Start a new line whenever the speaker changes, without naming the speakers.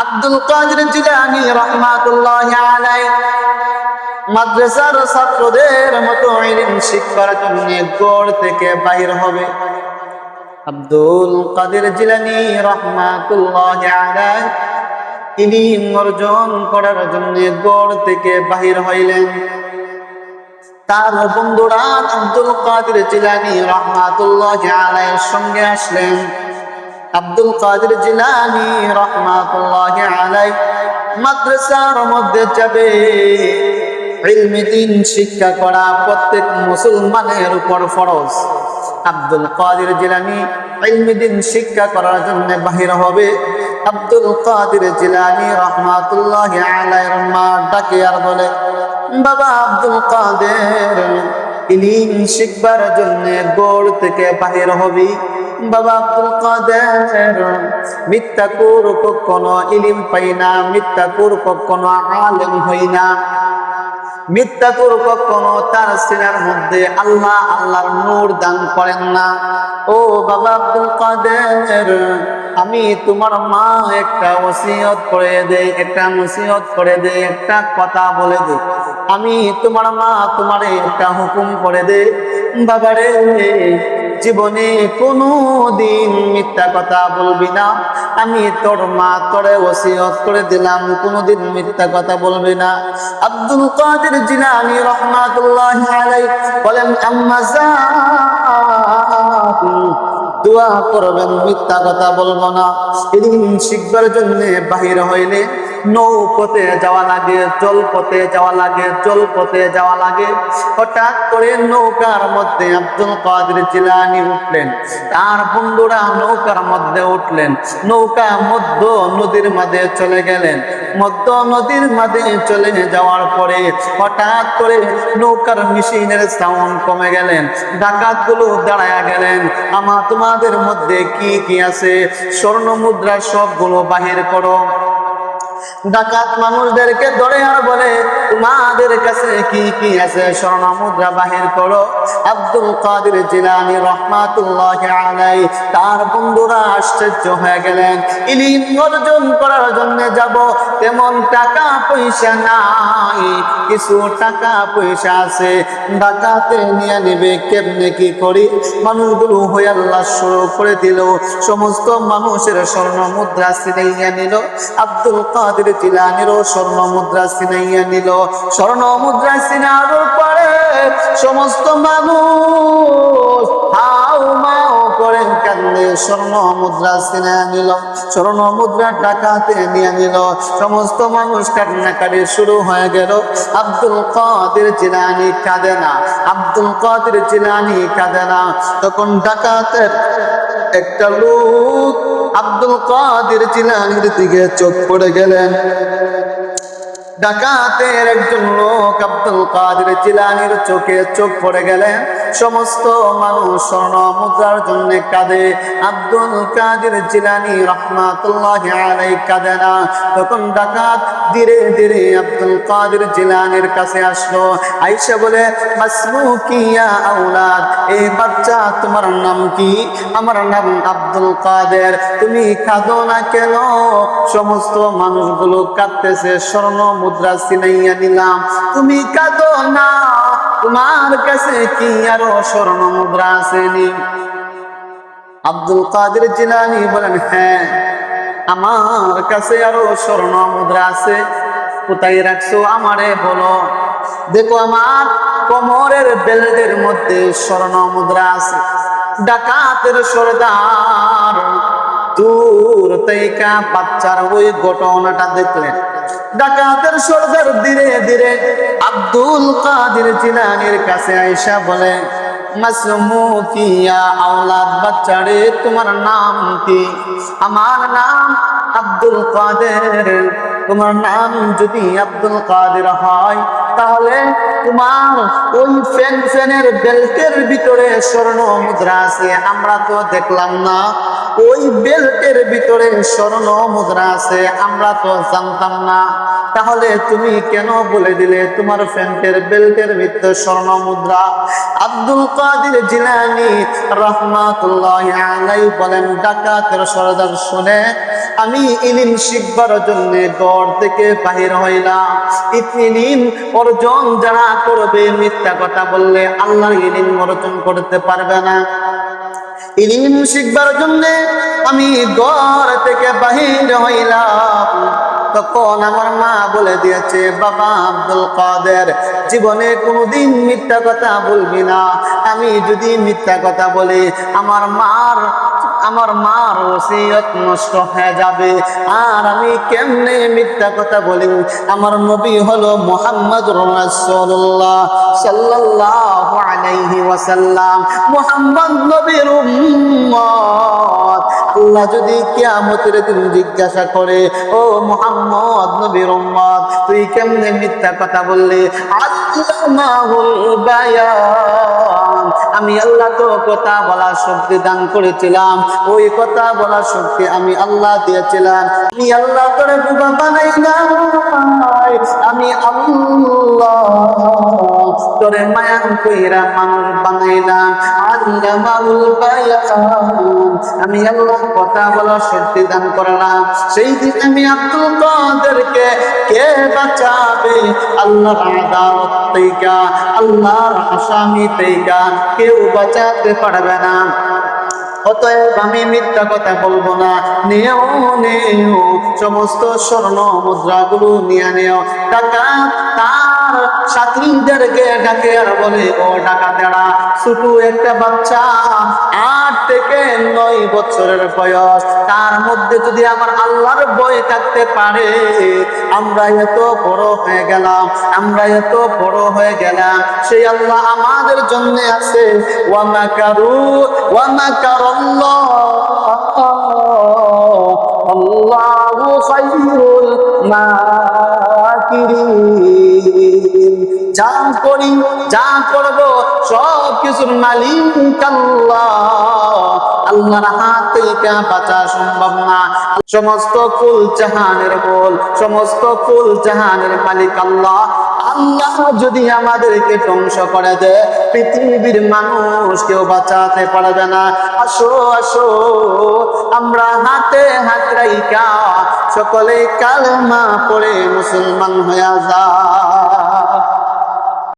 আব্দুল কাদের জিলানী রাহমাতুল্লাহি আলাইহি মাদ্রাসার ছাত্রদের মতো ইলম শিক্ষার জন্য গড় থেকে বাইর হবে। আব্দুল কাদের জিলানী রাহমাতুল্লাহি আলাইহি ইলম অর্জন করার জন্য গড় থেকে বাহির হইলেন। তার বন্ধুরা আব্দুল কাদের জিলানী রাহমাতুল্লাহি আলাইহির সঙ্গে আসলেন। আব্দুল কাদের জিলানী রাহমাতুল্লাহি আলাইহি মাদ্রাসার মধ্যে যাবে। ইলমে দ্বীন শিক্ষা করা প্রত্যেক মুসলমানের উপর ফরজ। আব্দুল কাদের জিলানী ইলমে দ্বীন শিক্ষা করার জন্য বাহির হবে। আব্দুল কাদের জিলানী রাহমাতুল্লাহি আলাইহির মা ডাকে আর বলে, বাবা আব্দুল কাদের, ইলম শিখবার জন্য গড় থেকে বাহির হবি। বাবা আব্দুল কাদের, মিথ্যা কুর কখনো ইলম পাই না, মিথ্যা কুর কখনো আলেম হই না, মিথ্যা কুর কখনো তার সিনার মধ্যে আল্লাহ আল্লাহর নূর দান করেন না। ও বাবা আব্দুল কাদের, আমি তোমার মা একটা ওসিয়ত করে দেই, একটা নসিহত করে দেই, একটা কথা বলে দেই। আমি তোমার মা তোমারে একটা হুকুম করে দে, বাবারে জীবনে কোনো দিন মিথ্যা কথা বলবি না। আমি তোর মা তোরে ওসিয়ত করে দিলাম, কোনোদিন মিথ্যা কথা বলবি না। আব্দুল কাদের জিলানী রাহমাতুল্লাহি আলাইহি বলেন, আম্মা জান, দোয়া করবেন, মিথ্যা কথা বলবো না। ইলম শিখবার জন্য বাহির হইলে নৌপথে যাওয়া লাগে, জলপথে যাওয়া লাগে, জলপথে যাওয়া লাগে। হঠাৎ করে নৌকার মধ্যে আব্দুল কাদের জিলানী উঠলেন, তার বন্ধুরা নৌকার মধ্যে উঠলেন। নৌকা মধ্য নদীর মাঝে চলে গেলেন। মধ্য নদীর মাঝে চলে যাওয়ার পরে হঠাৎ করে নৌকার মেশিনের সাউন্ড কমে গেলেন। ডাকাতগুলো দাঁড়ায়া গেলেন, তোমাদের মধ্যে কি কি আছে? স্বর্ণ মুদ্রা সবগুলো বাহির করো। ডাকাত মানুষদেরকে ধরে আর বলে, তোমাদের কাছে কি কি আছে? স্বর্ণ মুদ্রা বাহির করো। আব্দুল কাদের জিলানী রাহমাতুল্লাহি আলাইহি তার বন্ধুরা আশ্চর্য হয়ে গেলেন। ইলম অর্জন করার জন্য যাব, তেমন টাকা পয়সা নাই, কিছু টাকা পয়সা আছে, ডাকাতে নিয়ে নেবে, কেমনে কি করি? মানুষগুলো হয়ে আল্লাহ শুরু করে দিল। সমস্ত মানুষের স্বর্ণ মুদ্রা ছিনাইয়া নিল। আব্দুল কাদের জিলানীরও স্বর্ণ মুদ্রা ছিনাইয়া নিল। স্বর্ণ মুদ্রা ছিনানোর পরে সমস্ত মানুষ হাউ মাউ করে কান্দে, স্বর্ণ মুদ্রা ছিনাইয়া নিল, স্বর্ণ মুদ্রা টাকাতে নিয়ে নিল। সমস্ত মানুষ কান্নাকাটি শুরু হয়ে গেল। আব্দুল কাদের জিলানী কাঁদে না, আব্দুল কাদের জিলানী কাঁদে না। তখন ডাকাতের একটা লোক আব্দুল কাদের জিলানীর দিকে চোখ পড়ে গেলেন। ডাকাতের একজন লোক আব্দুল কাদের জিলানীর চোখে চোখ পড়ে গেলেন। সমস্ত মানুষ স্বর্ণ মুদ্রার জন্য কাঁদে, আব্দুল কাদের জিলানী রাহমাতুল্লাহি আলাইহি কাঁদে না। তখন ডাকাত ধীরে ধীরে আব্দুল কাদের জিলানীর কাছে আসলো। আয়েশা বলে, মাসমুকি ইয়া আওলাদ, এই বাচ্চা তোমার নাম কি? আমার নাম আব্দুল কাদের, তুমি কাঁদো না কেন? সমস্ত মানুষগুলো কাঁদতেছে, স্বর্ণ মুদ্রা ছিনাইয়া নিলাম, তুমি কাঁদো না, তোমার কাছে কি আরো স্বর্ণ মুদ্রা আসেনি? আব্দুল কাদের জিলানী বলেন, হ্যাঁ আমার কাছে আরো স্বর্ণ মুদ্রা আছে। কোথায় রাখছো আমারে বলো। দেখো আমার কোমরের বেল্টের মধ্যে স্বর্ণ মুদ্রা আছে। ডাকাতের সর্দার দূর থেকে বাচ্চার ওই ঘটনাটা দেখলেন। ডাকাতের সর্দার ধীরে ধীরে আব্দুল কাদের জিলানীর কাছে আয়েশা বলে, মাসমুকি ইয়া আওলাদ, বাচ্চারে তোমার নাম কি? আমার নাম আব্দুল কাদের। তোমার নাম যদি আব্দুল কাদের হয় তাহলে তোমার ওই ফ্যানের বেল্টের ভিতরে স্বর্ণ মুদ্রা আছে, আমরা তো দেখলাম না। ওই বেল্টের ভিতরে স্বর্ণ মুদ্রা আছে, আমরা তো জানতাম না। তাহলে তুমি কেন বলে দিলে তোমার প্যান্টের বেল্টের ভিতরে স্বর্ণ মুদ্রা? আব্দুল কাদের জিলানী রাহমাতুল্লাহি আলাইহি বলেন, ডাকাতের সরদার শুনে আমি ইলম শিখবার জন্য ঘর থেকে বাহির হইলাম। ইলম অর্জন যারা করবে, মিথ্যা কথা বললে আল্লাহর ইলম অর্জন করতে পারবে না। ইলম শিখবার জন্য আমি ঘর থেকে বাহির হইলাম। তখন আমার মা বলে দিয়েছে, বাবা আব্দুল কাদের, জীবনে কোনোদিন মিথ্যা কথা বলবি না। আমি যদি মিথ্যা কথা বলি আমার মার ওসিয়ত নষ্ট হয়ে যাবে। আর আমি কেমনে মিথ্যা কথা বলি? আমার নবী হলো মুহাম্মদুর রাসূলুল্লাহ সাল্লাল্লাহু আলাইহি ওয়াসাল্লাম, মুহাম্মদ নবীর উম্মত। আল্লাহ যদি কিয়ামতের দিন জিজ্ঞাসা করে, ও মুহাম্মদ নবীর উম্মত, তুই কেমনে মিথ্যা কথা বললি? আল্লামাহুল বায়ান, আমি আল্লাহ তো কথা বলার শক্তি দান করেছিলাম, ওই কথা বলার শক্তি আমি আল্লাহ দিয়েছিলাম। আমি আল্লাহ তোরে বুবা বানাই নাই, আমি আল্লাহ তোরে মায়া কইরা মানুষ বানাইলাম। আল্লামাহুল বায়ান, আমি আল্লাহ কথা বলার শক্তি দান করলাম। সেই দিন আমি আব্দুল কাদেরকে কে বাঁচাবে? আল্লাহর আদালত থেকে, আল্লাহর আসামি থেকে কেউ বাঁচাতে পারবে না। অতএব আমি মিথ্যা কথা বলবো না। নিয়েও সমস্ত স্বর্ণ মুদ্রাগুলো নিয়ে নিও। ডাকাত তার সাথীদেরকে ডাকে আর বলে, ও ডাকাতেরা, ছোট একটা বাচ্চা 8 থেকে 9 বছরের বয়স, তার মধ্যে যদি আমার আল্লাহর ভয় থাকতে পারে, আমরা এত বড় হয়ে গেলাম, সেই আল্লাহ আমাদের জন্য আছে। ওয়া মাকারু ওয়া মাকারাল্লাহ, আল্লাহু খায়রুল মাকিরিন। যা করি, যা করব, সব কিছুর মালিক আল্লাহ। আল্লাহর হাত থেকে বাঁচা সম্ভব না। সমস্ত কুল জাহানের বল, সমস্ত কুল জাহানের মালিক আল্লাহ। আল্লাহ যদি আমাদেরকে ধ্বংস করে দেয়, পৃথিবীর মানুষ কেউ বাঁচাতে পারবে না। আসো আসো, আমরা হাতে হাত রাইখা সকলে কালেমা পড়ে মুসলমান হয়ে যায়।